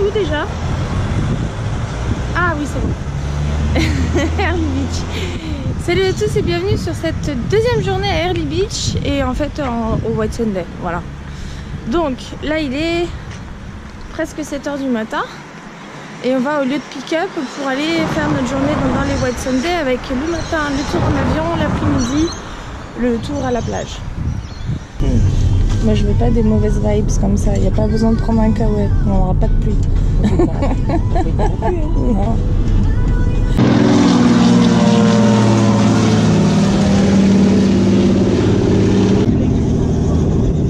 où déjà? Ah oui, c'est bon. Early Beach. Salut à tous et bienvenue sur cette deuxième journée à Early Beach et en fait au White Sunday. Voilà. Donc là il est presque 7 h du matin et on va au lieu de pick-up pour aller faire notre journée dans les White Sunday avec le matin le tour en avion, l'après-midi le tour à la plage. Moi je veux pas des mauvaises vibes comme ça, il n'y a pas besoin de prendre un caouet, on n'aura pas de pluie. Non.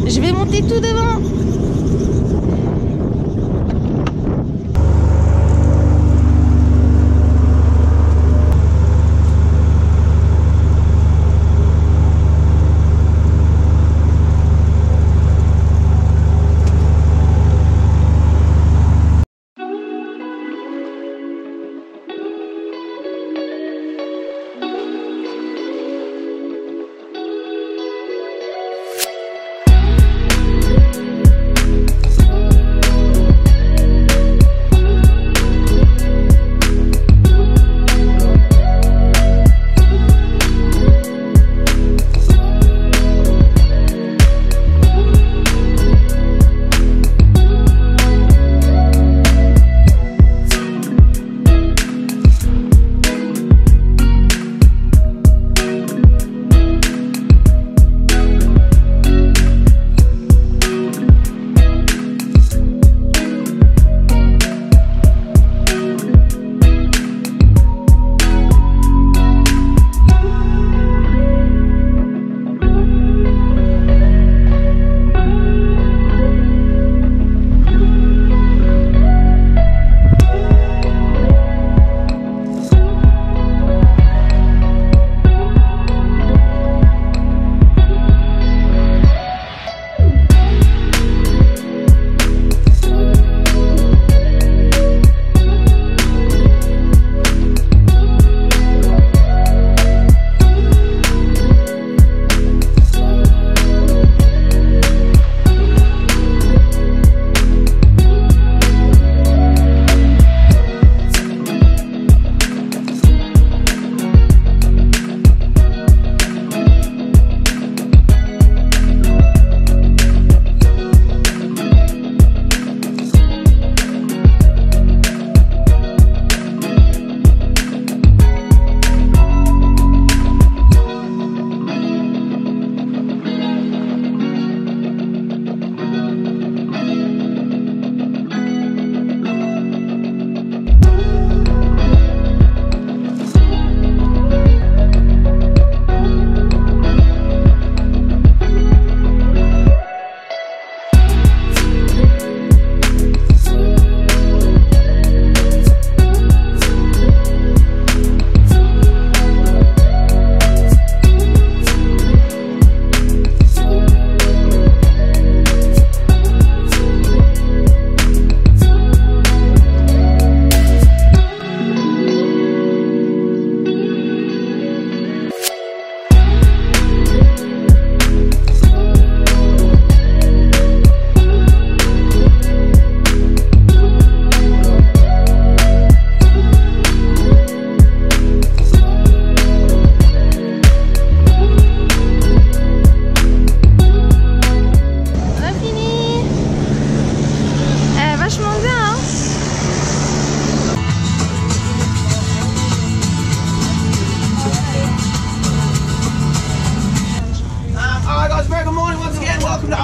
Je vais monter tout devant.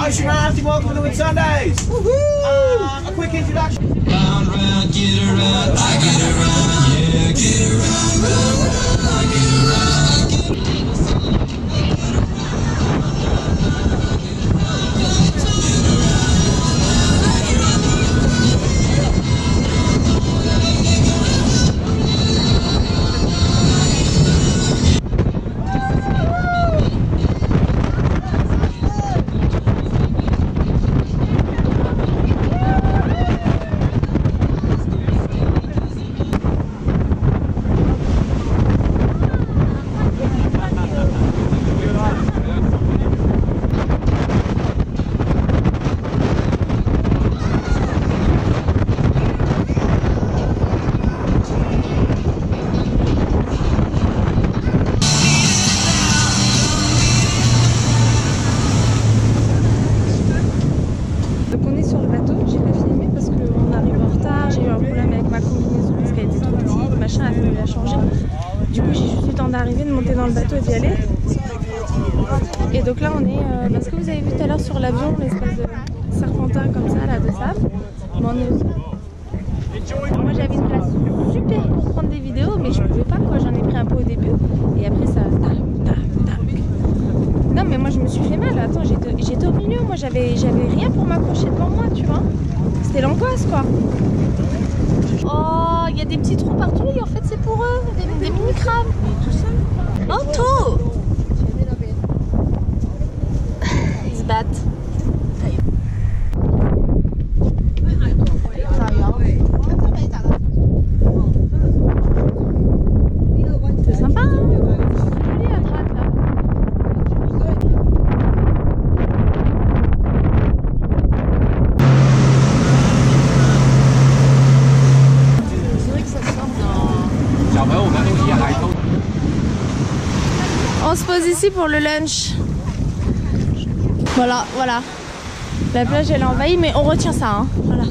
Ocean Rafting, welcome to the White Sundays. A quick introduction. Round, round, get around, I get around, yeah, get around, round, round, I get around. bateau. J'ai pas filmé parce qu'on arrive en retard. J'ai eu un problème avec ma combinaison parce qu'elle était trop petite. Machin a fallu la changer. Du coup, j'ai juste eu le temps d'arriver, de monter dans le bateau et d'y aller. Et donc là, on est ce que vous avez vu tout à l'heure sur l'avion, l'espèce de serpentin comme ça, là, de sable. Bon, on est aussi. Moi, j'avais une place super pour prendre des vidéos, mais je pouvais pas, quoi. J'en ai pris un peu au début. Et après, ça. Non, mais moi, je me suis fait mal. Attends, j'étais au milieu. Moi, j'avais rien pour m'accrocher devant moi, tu vois. C'était l'angoisse, quoi. Oh, il y a des petits trous partout. Et en fait, c'est pour eux. Des mini-crabes. Tout seul. Oh, tout. Ils se battent. C'est sympa, hein? Joli à droite, là. C'est vrai que ça sort dans... On se pose ici pour le lunch. Voilà, voilà. La plage elle est envahie, mais on retient ça, hein. Voilà.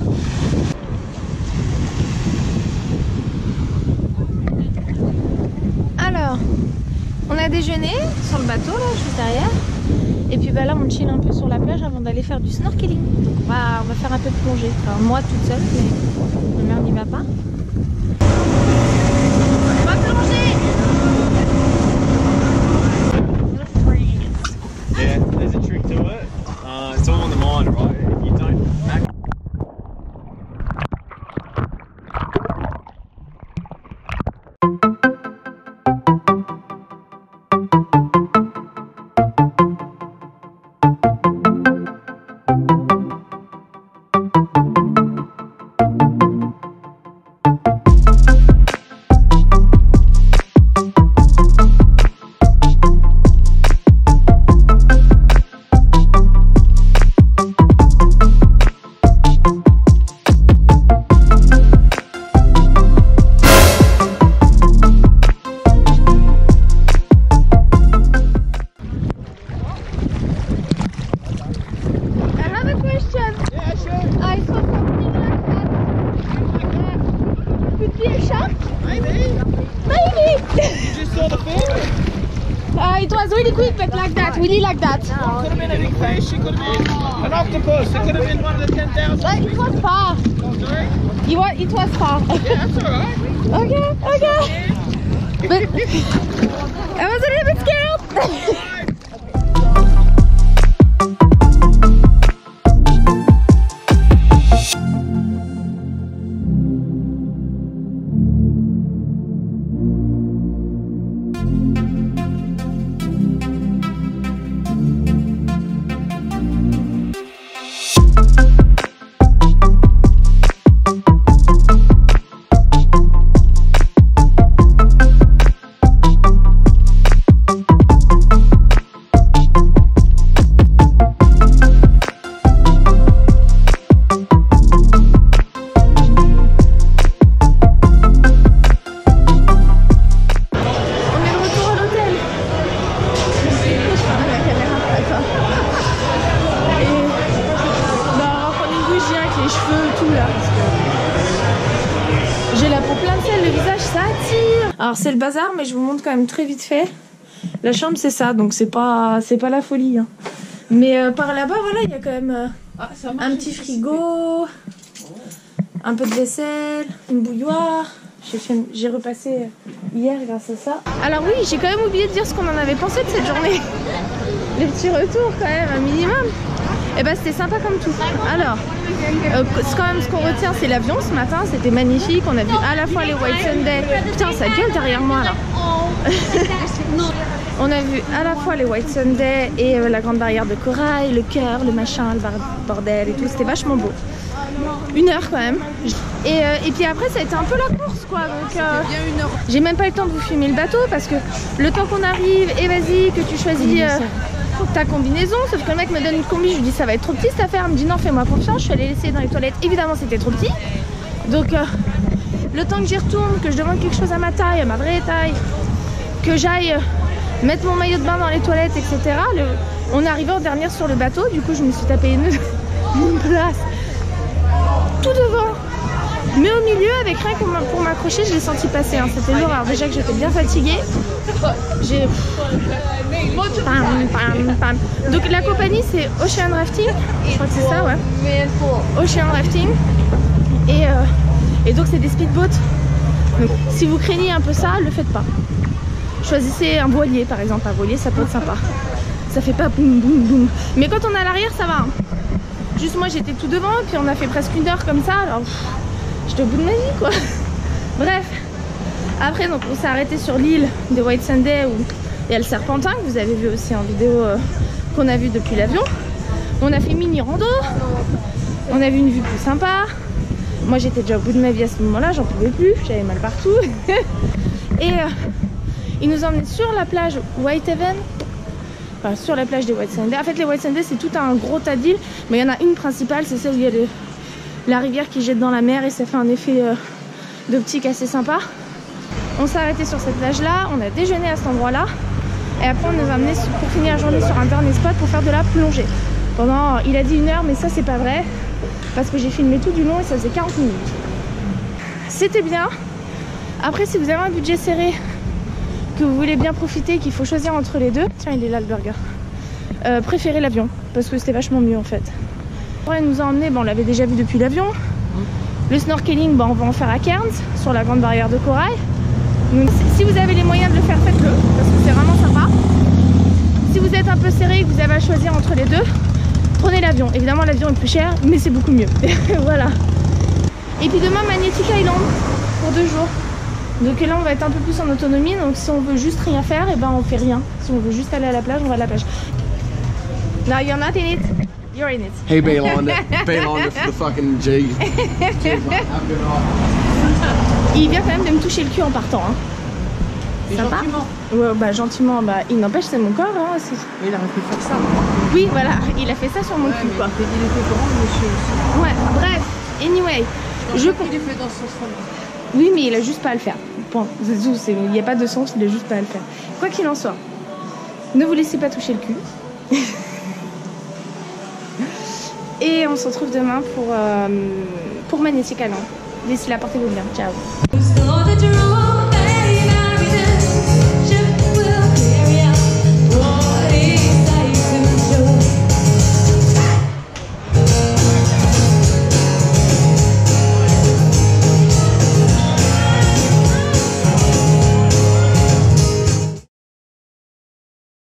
Alors, on a déjeuné sur le bateau là, juste derrière. Et puis bah là, on chill un peu sur la plage avant d'aller faire du snorkeling. On va faire un peu de plongée. Enfin, moi toute seule, mais ma mère n'y va pas. On va plonger. Yeah, there's a trick to it. It's all in the mind, right? If you don't back. It was really quick, but like that, really like that. It could have been a big fish, it could have been an octopus, it could have been one of the 10,000. But it was far. Oh, sorry? It was far. Yeah, that's alright. Okay. But I was a little bit scared. J'ai la peau plein de sel, le visage ça attire. Alors c'est le bazar, mais je vous montre quand même très vite fait. La chambre c'est ça, donc c'est pas la folie, hein. Mais par là-bas voilà, il y a quand même un petit frigo, un peu de vaisselle, une bouilloire. J'ai repassé hier grâce à ça. Alors oui, j'ai quand même oublié de dire ce qu'on en avait pensé de cette journée. Les petits retours quand même, un minimum. Et bah c'était sympa comme tout. Alors, quand même ce qu'on retient c'est l'avion ce matin, c'était magnifique. On a vu à la fois les White Sunday. Putain, ça gueule derrière moi là. On a vu à la fois les White Sunday et la grande barrière de corail, le cœur, le machin, le bordel et tout. C'était vachement beau. 1 heure quand même. Et puis après ça a été un peu la course quoi. Donc j'ai même pas eu le temps de vous filmer le bateau parce que le temps qu'on arrive, et vas-y que tu choisis ta combinaison, sauf que le mec me donne une combi, je lui dis ça va être trop petit cette affaire, il me dit non fais-moi confiance, je suis allée l'essayer dans les toilettes, évidemment c'était trop petit. Donc le temps que j'y retourne, que je demande quelque chose à ma taille, à ma vraie taille, que j'aille mettre mon maillot de bain dans les toilettes, etc. On est arrivé en dernière sur le bateau, du coup je me suis tapé une place tout devant. Mais au milieu, avec rien pour m'accrocher, je l'ai senti passer. Hein. C'était l'horreur. Déjà que j'étais bien fatiguée. J'ai... Pam, pam, pam. Donc la compagnie, c'est Ocean Rafting. Je crois que c'est ça, ouais. Ocean Rafting. Et donc c'est des speedboats. Donc si vous craignez un peu ça, le faites pas. Choisissez un voilier, par exemple. Un voilier, ça peut être sympa. Ça fait pas boum, boum, boum. Mais quand on est à l'arrière, ça va. Hein. Juste moi, j'étais tout devant. Puis on a fait presque 1 heure comme ça. Alors... j'étais au bout de ma vie quoi. Bref, après donc on s'est arrêté sur l'île de Whitsunday où il y a le Serpentin que vous avez vu aussi en vidéo qu'on a vu depuis l'avion. On a fait mini rando, on a vu une vue plus sympa. Moi j'étais déjà au bout de ma vie à ce moment là, j'en pouvais plus, j'avais mal partout. Et il nous a emmenés sur la plage Whitehaven, enfin sur la plage des Whitsunday. En fait les Whitsunday c'est tout un gros tas d'îles, mais il y en a une principale, c'est celle où il y a la rivière qui jette dans la mer et ça fait un effet d'optique assez sympa. On s'est arrêté sur cette plage là, on a déjeuné à cet endroit là et après on nous a amené pour finir la journée sur un dernier spot pour faire de la plongée. Pendant, il a dit 1 heure mais ça c'est pas vrai parce que j'ai filmé tout du long et ça faisait 40 minutes. C'était bien. Après si vous avez un budget serré, que vous voulez bien profiter, qu'il faut choisir entre les deux, tiens il est là le burger, préférez l'avion parce que c'était vachement mieux en fait. Elle nous a emmené, bon, on l'avait déjà vu depuis l'avion. Le snorkeling, bon, on va en faire à Cairns, sur la grande barrière de corail. Donc si vous avez les moyens de le faire, faites-le, parce que c'est vraiment sympa. Si vous êtes un peu serré et que vous avez à choisir entre les deux, prenez l'avion. Évidemment l'avion est plus cher, mais c'est beaucoup mieux. Voilà. Et puis demain Magnetic Island, pour 2 jours. Donc là on va être un peu plus en autonomie, donc si on veut juste rien faire, et ben on fait rien. Si on veut juste aller à la plage, on va à la plage. Now you're not in it. You're in it. Hey, Baylanda. Baylanda for the fucking G. Il vient quand même de me toucher le cul en partant. Hein. Sympa. Gentiment. Ouais, bah gentiment. Bah, il n'empêche, c'est mon corps. Hein, il aurait pu faire ça. Oui, voilà. Il a fait ça sur mon cul, quoi. Il était grand, monsieur aussi. Ouais, bref. Anyway. Il est fait dans ce sens-là. Oui, mais il a juste pas à le faire. Point. Il n'y a pas de sens, il a juste pas à le faire. Quoi qu'il en soit, ne vous laissez pas toucher le cul. Et on se retrouve demain pour Magnetic Island. D'ici là, portez-vous bien. Ciao.